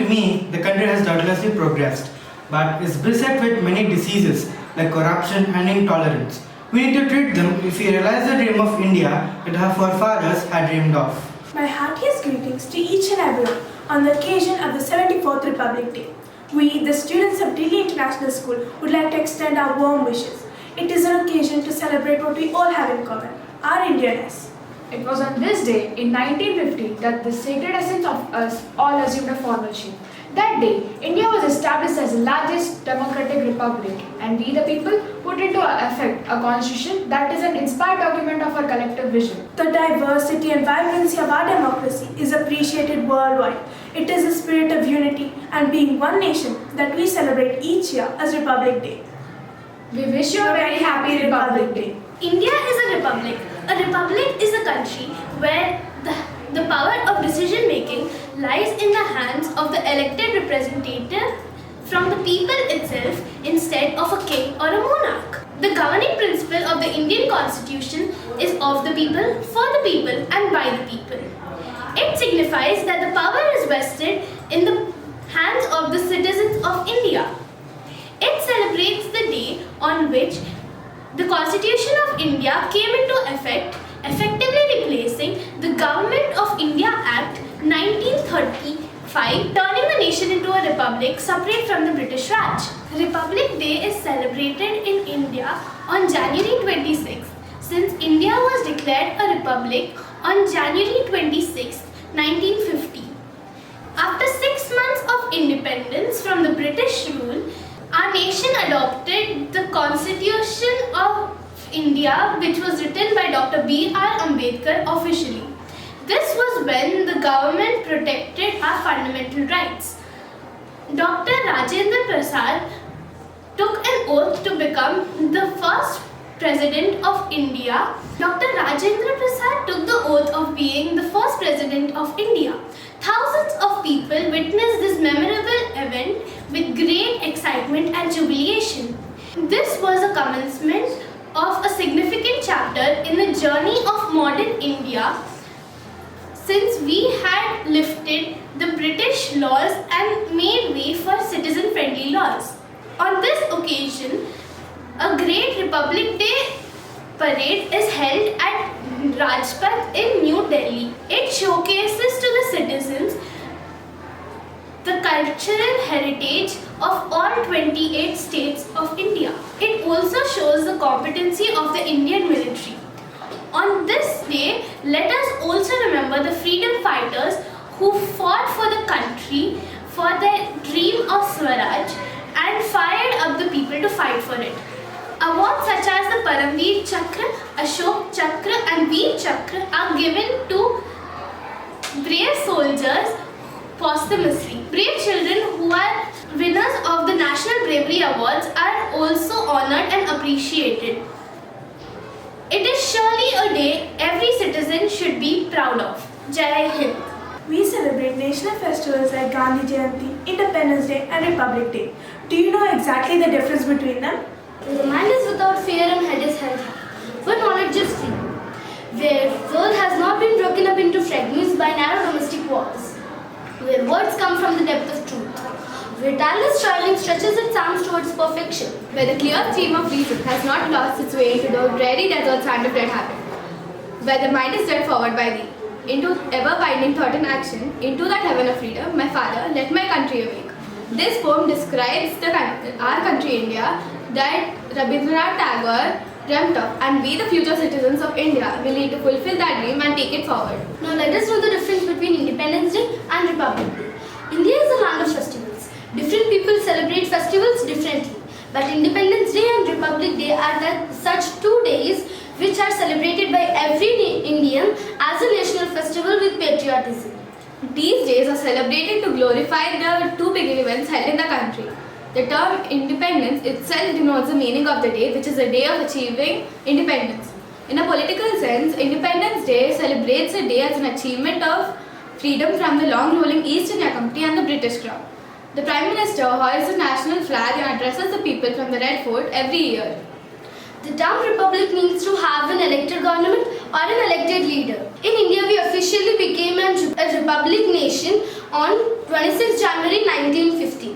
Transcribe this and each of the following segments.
to me, the country has doubtlessly progressed, but is beset with many diseases like corruption and intolerance. We need to treat them if we realize the dream of India that our forefathers had dreamed of. My heartiest greetings to each and everyone on the occasion of the 74th Republic Day. We, the students of Delhi International School, would like to extend our warm wishes. It is an occasion to celebrate what we all have in common, our Indianness. It was on this day in 1950 that the sacred essence of us all assumed a formal shape. That day, India was established as the largest democratic republic, and we the people put into effect a constitution that is an inspired document of our collective vision. The diversity and vibrancy of our democracy is appreciated worldwide. It is the spirit of unity and being one nation that we celebrate each year as Republic Day. We wish you a very happy Republic Day. India is a republic. A republic is a country where the power of decision making lies in the hands of the elected representative from the people itself instead of a king or a monarch. The governing principle of the Indian Constitution is of the people, for the people and by the people. It signifies that the power is vested in the hands of the citizens of India. It celebrates the day on which the Constitution of India came into effect, effectively replacing the Government of India Act 1935, turning the nation into a republic separate from the British Raj. Republic Day is celebrated in India on January 26th, since India was declared a republic on January 26, 1950. After 6 months of independence from the British rule, our nation adopted the Constitution of India, which was written by Dr. B.R. Ambedkar officially. This was when the government protected our fundamental rights. Dr. Rajendra Prasad took an oath to become the first President of India. Dr. Rajendra Prasad took the oath of being the first President of India. Thousands of people witnessed this memorable event with great excitement and jubilation. This was a commencement of a significant chapter in the journey of modern India, since we had lifted the British laws and made way for citizen-friendly laws. On this occasion, a great Republic Day parade is held at Rajpath in New Delhi. It showcases to the citizens the cultural heritage of all 28 states of India. It also shows the competency of the Indian military. On this day, let us also remember the freedom fighters who fought for the country, for their dream of Swaraj, and fired up the people to fight for it. Awards such as the Paramveer Chakra, Ashok Chakra and Veer Chakra are given to brave soldiers posthumously. Brave children who are winners of the National Bravery Awards are also honored and appreciated. It is surely a day every citizen should be proud of. Jai Hind. We celebrate national festivals like Gandhi Jayanti, Independence Day and Republic Day. Do you know exactly the difference between them? The mind is without fear and head is held high, where knowledge is free, where world has not been broken up into fragments by narrow domestic walls, where words come from the depth of truth, where tireless striving stretches its arms towards perfection, where the clear stream of reason has not lost its way into the dreary deserts hand of red habit, where the mind is led forward by thee, into ever-binding thought and action, into that heaven of freedom, my father, let my country awake. This poem describes our country India that Rabindranath Tagore dreamt of, and we the future citizens of India will need to fulfill that dream and take it forward. Now let us know the difference between Independence Day and Republic Day. India is a land of festivals. Different people celebrate festivals differently, but Independence Day and Republic Day are such 2 days which are celebrated by every Indian as a national festival with patriotism. These days are celebrated to glorify the two big events held in the country. The term independence itself denotes the meaning of the day, which is a day of achieving independence. In a political sense, Independence Day celebrates a day as an achievement of freedom from the long-ruling East India Company and the British Crown. The Prime Minister hoists the national flag and addresses the people from the Red Fort every year. The term republic means to have an elected government or an elected leader. In India, we officially became a republic nation on 26 January 1950,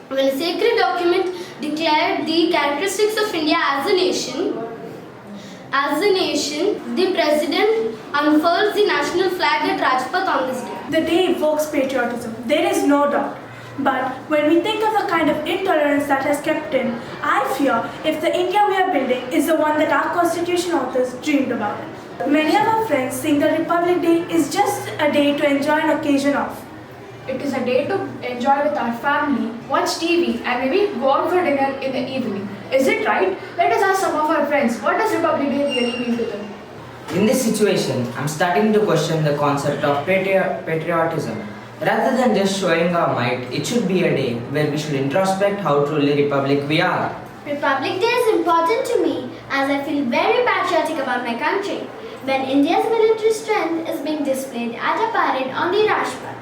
when a sacred document declared the characteristics of India as a nation. As a nation, the President unfurls the national flag at Rajpath on this day. The day evokes patriotism, there is no doubt. But when we think of the kind of intolerance that has kept in, I fear if the India we are building is the one that our constitution authors dreamed about. Many of our friends think that Republic Day is just a day to enjoy an occasion of. It is a day to enjoy with our family, watch TV, and maybe go out for dinner in the evening. Is it right? Let us ask some of our friends, what does Republic Day really mean to them? In this situation, I'm starting to question the concept of patriotism. Rather than just showing our might, it should be a day where we should introspect how truly republic we are. Republic Day is important to me as I feel very patriotic about my country. When India's military strength is being displayed at a parade on the Rajpath.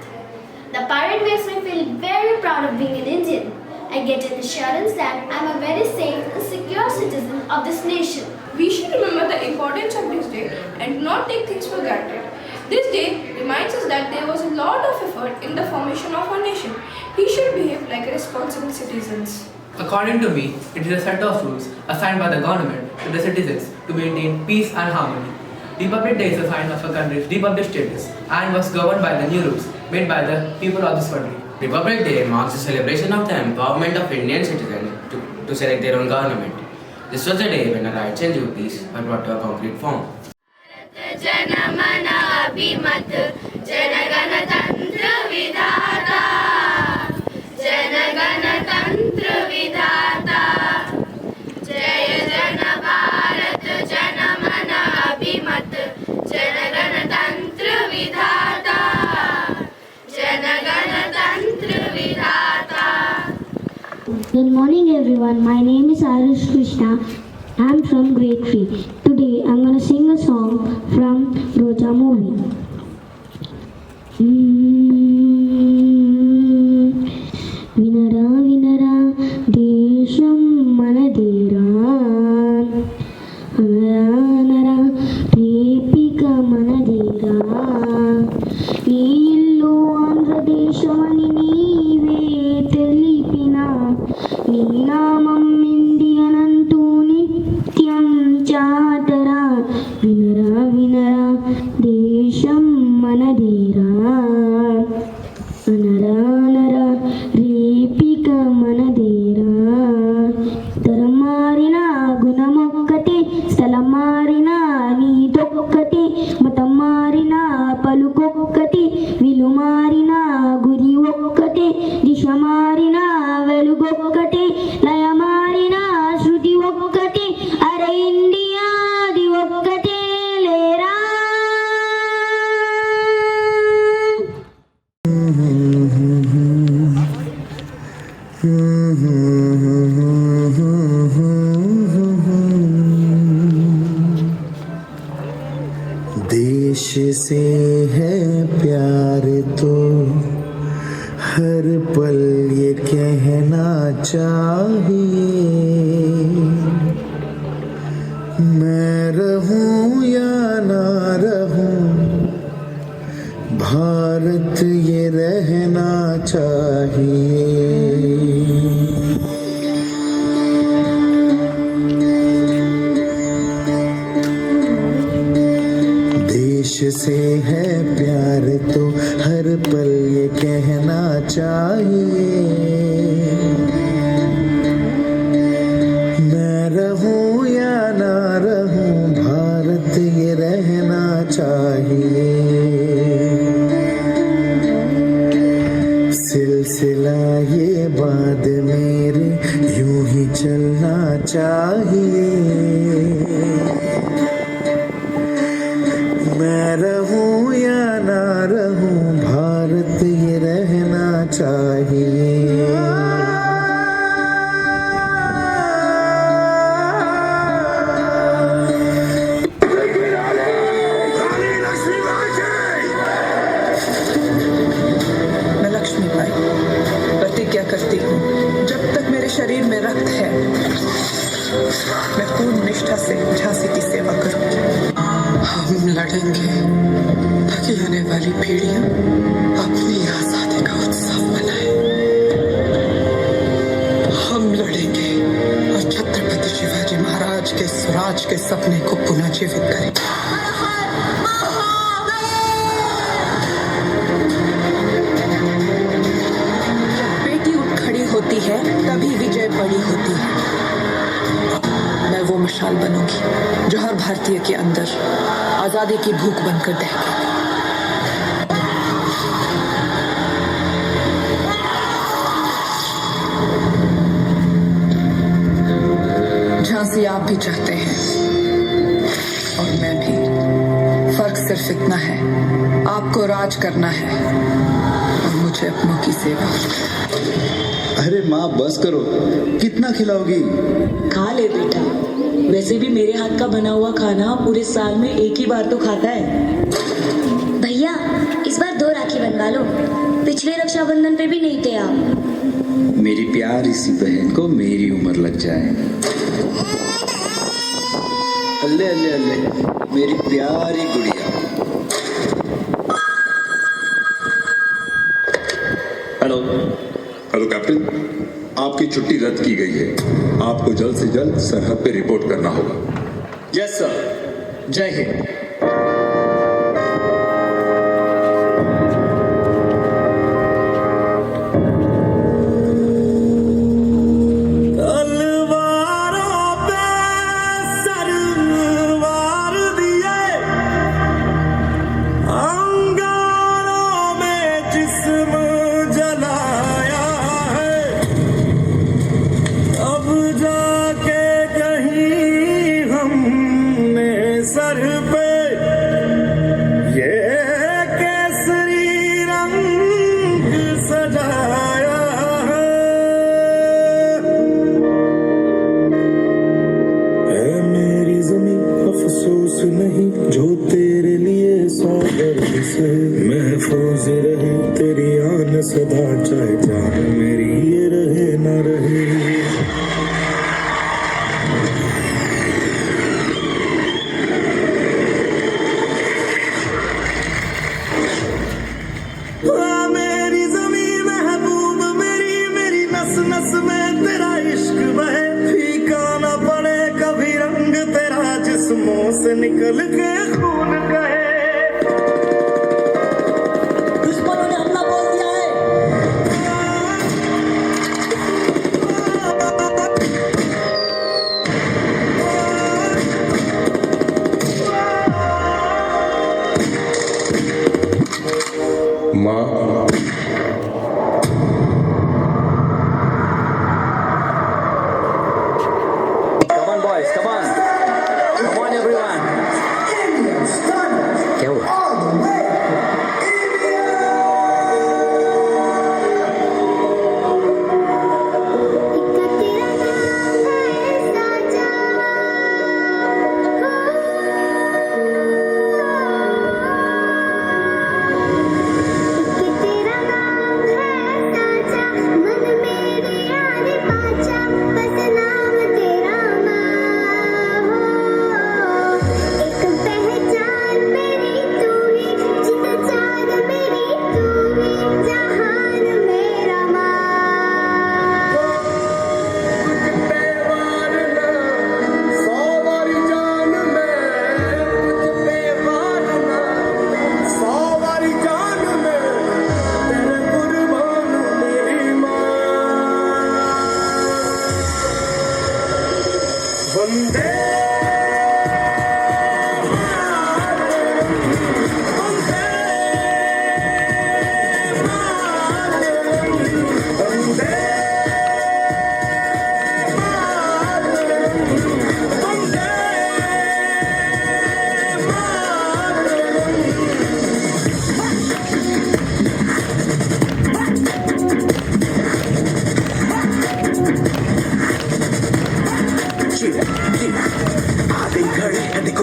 The parade makes me feel very proud of being an Indian. I get an assurance that I'm a very safe and secure citizen of this nation. We should remember the importance of this day and not take things for granted. This day reminds us that there was a lot of effort in the formation of our nation. We should behave like responsible citizens. According to me, it is a set of rules assigned by the government to the citizens to maintain peace and harmony. Republic Day is a sign of a country's republic status and was governed by the new rules made by the people of this country. Republic Day marks the celebration of the empowerment of Indian citizens to select their own government. This was the day when our rights and duties were brought to a concrete form. Good morning everyone, my name is Arish Krishna. I am from grade 3. Today I am going to sing a song from Roja movie. Vinara vinara desham manadira anara repika manadira neellu andhra deshamani neeve telipina nee naamam indiyanantu nityam chaatara vinara vinara desham manadira anara anara repika manadira తరమారిన గుణమొక్కటే స్థలమారిన నీతొక్కటే మతం మారిన పలుకొక్కటే విలుమారిన గురి ఒక్కటే దిశ మారిన వెలుగొక్కటే లయ మారిన శృతి ఒక్కటే అరే ఇండియాది ఒక్కటే లేరా देश से है प्यार तो हर पल ये कहना चाहिए मैं रहूं या ना रहूं भारत ये रहना चाहिए देश से है प्यार तो हर पल ये कहना चाहिए मैं रहूं या ना रहूं भारत ये रहना चाहिए सिलसिला ये बात मेरे यूं ही चलना चाहिए मैं रहूं या ना रहूं भारत ये रहना चाहिए मैं लक्ष्मीबाई प्रतिज्ञा करती हूँ जब तक मेरे शरीर में रक्त है मैं पूर्ण निष्ठा से झांसी की सेवा करूंगी हम लड़ेंगे ताकि आने वाली पीढ़ियां अपनी आजादी का उत्सव के स्वराज के सपने को पुनः जीवित करे। बेटी उठ खड़ी होती है तभी विजय बड़ी होती है। मैं वो मशाल बनूंगी जो हर भारतीय के अंदर आजादी की भूख बनकर दहके। झांसी आप भी चाहते हैं और मैं भी। फर्क सिर्फ इतना है, आपको राज करना है और मुझे अपनों की सेवा। अरे माँ बस करो, कितना खिलाओगी? खा ले बेटा, वैसे भी मेरे हाथ का बना हुआ खाना पूरे साल में एक ही बार तो खाता है। भैया इस बार 2 राखी बनवा लो, पिछले रक्षाबंधन पे भी नहीं थे आप। मेरी प्यारी सी बहन को मेरी उम्र लग जाए। अल्ले अल्ले अल्ले, मेरी प्यारी गुड़िया। हेलो हेलो कैप्टन, आपकी छुट्टी रद्द की गई है। आपको जल्द से जल्द सरहद पे रिपोर्ट करना होगा। यस सर, जय हिंद। महफूज रहे तेरी आन सदा, चाहे जान मेरी ये रहे न रहे। मेरी ज़मीं महबूब मेरी, मेरी नस नस में तेरा इश्क बहे। फीका न पड़े कभी रंग तेरा, जिस्मों से निकल के खून कहे।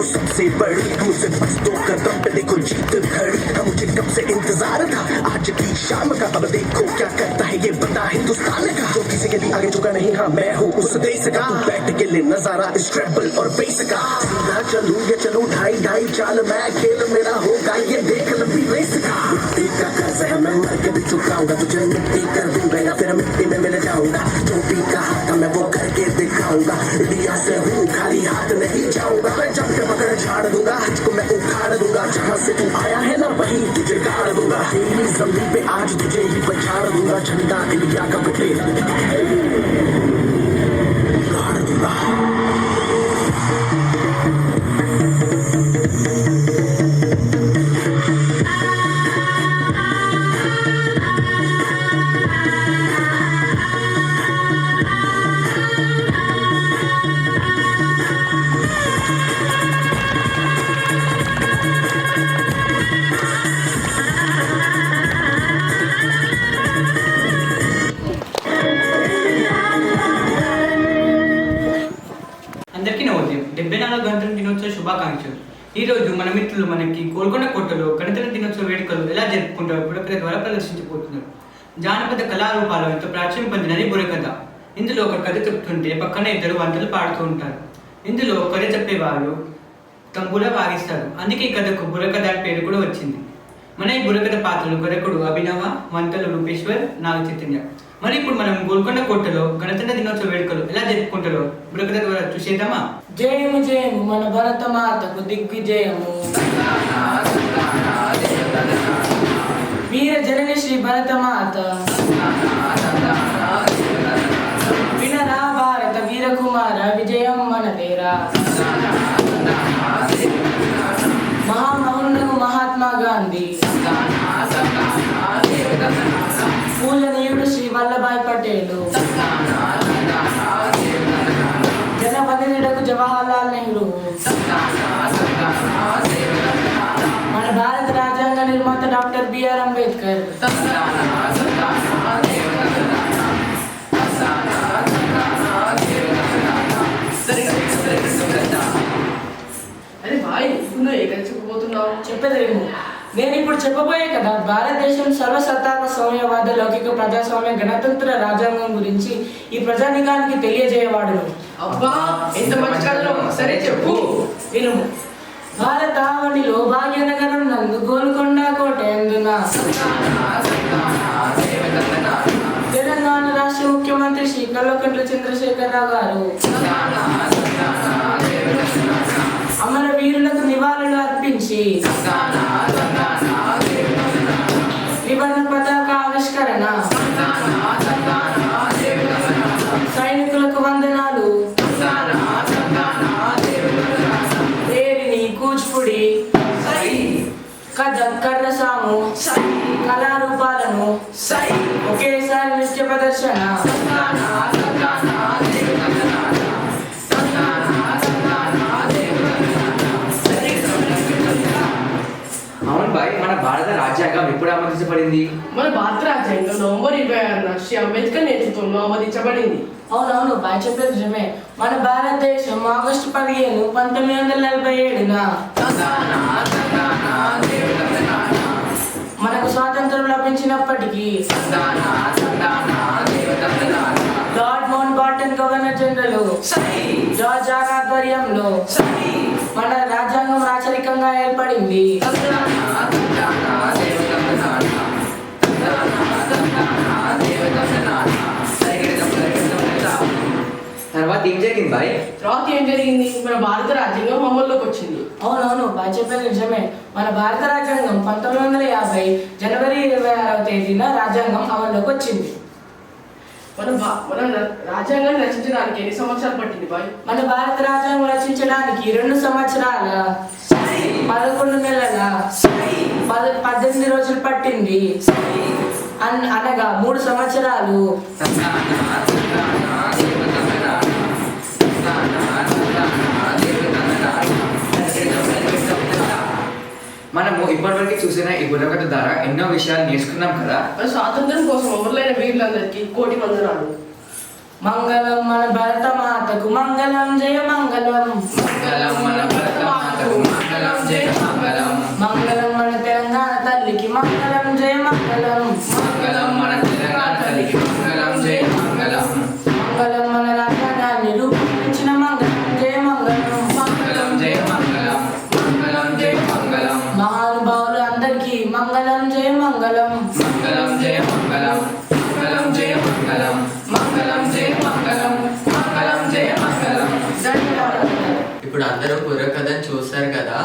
सबसे बड़ी मुझसे बस 2 कदम पे देखो जीत खड़ी। मुझे कब से इंतजार था आज की शाम का, अब देखो क्या करता है ये बंदा हिंदुस्तान का, जो किसी के लिए आगे झुका नहीं। हाँ मैं हूँ उस देश का, बैठ के ले नजारा इस ट्रैवल और बेस का। सीधा चलूं या चलूं ढाई ढाई चाल, मैं खेल मेरा होगा ये देख लंबी रेस का। मिट्टी का कर्ज है मैं मर के भी चुकाऊंगा, तुझे मिट्टी कर दूंगा या फिर मिट्टी में मिल जाऊंगा। जो भी कहा था मैं वो करके दिखा जाऊंगा, इंडिया से हूँ खाली हाथ नहीं जाऊंगा, मैं जब के पकड़ झाड़ दूंगा, तुझको मैं उखाड़ दूंगा, जहाँ से तू आया है ना वहीं तुझे गाड़ दूंगा, तेरी जमीन पे आज तुझे ही पछाड़ दूंगा, झंडा इंडिया का बटे गाड़ दूंगा। అందరికీ నమోదయం 74వ గణతంత్ర దినోత్సవ శుభాకాంక్షలు. ఈ రోజు మన మిత్రులు మనకి గోల్కొండ కోటలో గణతంత్ర దినోత్సవ వేడుకలు ఎలా జరుపుకుంటారో బుర్రకథ ద్వారా ప్రదర్శించబోతున్నారు. జానపద కళారూపాలు ఎంతో ప్రాచుర్యం పొందినది బుర్రకథ. ఇందులో ఒక కథ చెప్తుంటే పక్కన ఇద్దరు వంటలు పాడుతూ ఉంటారు. ఇందులో కథ చెప్పేవారు తంబులా వాగిస్తారు. అందుకే ఈ కథకు బుర్రకథ అని పేరు కూడా వచ్చింది. మన ఈ బుర్రకథ పాత్రలు గరకుడు అభినవ, వంటలు రూపేశ్వర్, నాగ చైతన్య. మరి ఇప్పుడు మనం గోల్కొండ కోటలో గణతంత్ర దినోత్సవ వేడుకలు ఎలా జరుపుకుంటారో బుర్రకథ ద్వారా చూసేద్దామా? జయము జయము మన భరత మాతకు దిగ్విజయము, వీర జనని శ్రీ భరత మాత, వినరా భారత వీర కుమార విజయం మనదేరా, మహామహునకు మహాత్మా గాంధీ, పూజనీయుడు శ్రీ వల్లభాయ్ పటేలు, జనపదినిడకు జవహర్లాల్ నెహ్రూ, మన భారత రాజ్యాంగ నిర్మాత డాక్టర్ బిఆర్ అంబేద్కర్, అరే భాయ్ నువ్వు ఎక్కడ చెప్పబోతున్నావు? చెప్పేదేమో నేను ఇప్పుడు చెప్పబోయే కదా భారతదేశం సర్వసత్తాక సౌమ్యవాద లౌకిక ప్రజాస్వామ్య గణతంత్ర రాజ్యాంగం గురించి ఈ ప్రజానికానికి తెలియజేయవాడును. అబ్బా ఎంత మంచి కథలో, సరే చెప్పు. విను. భారతావనిలో భాగ్యనగరం నందు గోల్కొండ కోట ఎందున తెలంగాణ రాష్ట్ర ముఖ్యమంత్రి శ్రీ కల్వకుంట్ల చంద్రశేఖరరావు గారు అమర వీరులకు నివాళులు అర్పించి త్రివర్ణ పతాక ఆవిష్కరణ, సైనికులకు వందనాలు, రేరిని కూచిపూడి, కథక్ కర్రసాము కళారూపాలను ఒకేసారి నృత్య ప్రదర్శన, అవును బాయ్, మన భారత రాజ్యాంగం ఎప్పుడు ఆమోదించబడింది? మన భారత రాజ్యాంగం నవంబర్ 26న శ్రీ అంబేద్కర్ నేతృత్వంలో ఆమోదించబడింది. అవునవును బాయ్ చెప్పేది నిజమే. మన భారతదేశం ఆగస్టు 15, 1947న మనకు స్వాతంత్రం లభించినప్పటికీ Lord Mountbatten governor general George ఆర్ ఆధ్వర్యంలో మన రాజ్యాంగం రాచరికంగా ఏర్పడింది. తర్వాత ఏం జరిగింది బాయ్? తర్వాత ఏం జరిగింది? మన భారత రాజ్యాంగం అమల్లోకి వచ్చింది. అవునవును బాయ్ చెప్పేది నిజమే. మన భారత రాజ్యాంగం 1950 జనవరి 26వ తేదీన రాజ్యాంగం అమల్లోకి వచ్చింది. మన రాజ్యాంగాన్ని రచించడానికి ఎన్ని సంవత్సరాలు పట్టింది బాయ్? మన భారత రాజ్యాంగం రచించడానికి 2 సంవత్సరాల 11 నెలల 18 రోజులు పట్టింది. అనగా 3 సంవత్సరాలు. మనము ఇప్పటివరకు చూసిన ఈ బుర్రకథ ద్వారా ఎన్నో విషయాలు నేర్చుకున్నాం కదా. స్వాతంత్రం కోసం అమరులైన వీరులందరికీ కోటి వందనాలు. మంగళం మన భరత మాతకు మంగళం, జయ మంగళం. మంగళం మన భరత మాతకు మంగళం, జయ మంగళం. మంగళం మన తెలంగాణ తల్లికి మంగళం, జయ మంగళం. మంగళం మన తెలంగాణ తల్లికి మంగళం, జయ మంగళం. మంగళం మన రాజ్యాంగాన్ని రూపొందించిన మంగళం, జయ మంగళం. మంగళం జయ మంగళం, మంగళం జయ మంగళం. మహానుభావులు అందరికీ మంగళం, జయ మంగళం. మంగళం జయ మంగళం, మంగళం జయ మంగళం. మంగళం జయ మంగళం, మంగళం జయ ఇప్పుడు అందరూ బుర్రకథను చూస్తారు కదా.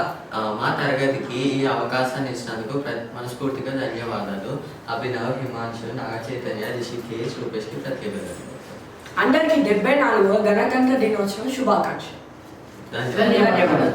మా తరగతికి ఈ అవకాశాన్ని ఇచ్చినందుకు మనస్ఫూర్తిగా ధన్యవాదాలు. అభినవ్, హిమాంశు, నాగ చైతన్య, రిషికేష్, రూపేష్కి ప్రత్యేక అందరికీ 74వ గణతంత్ర దినోత్సవం శుభాకాంక్షలు. ధన్యవాదాలు.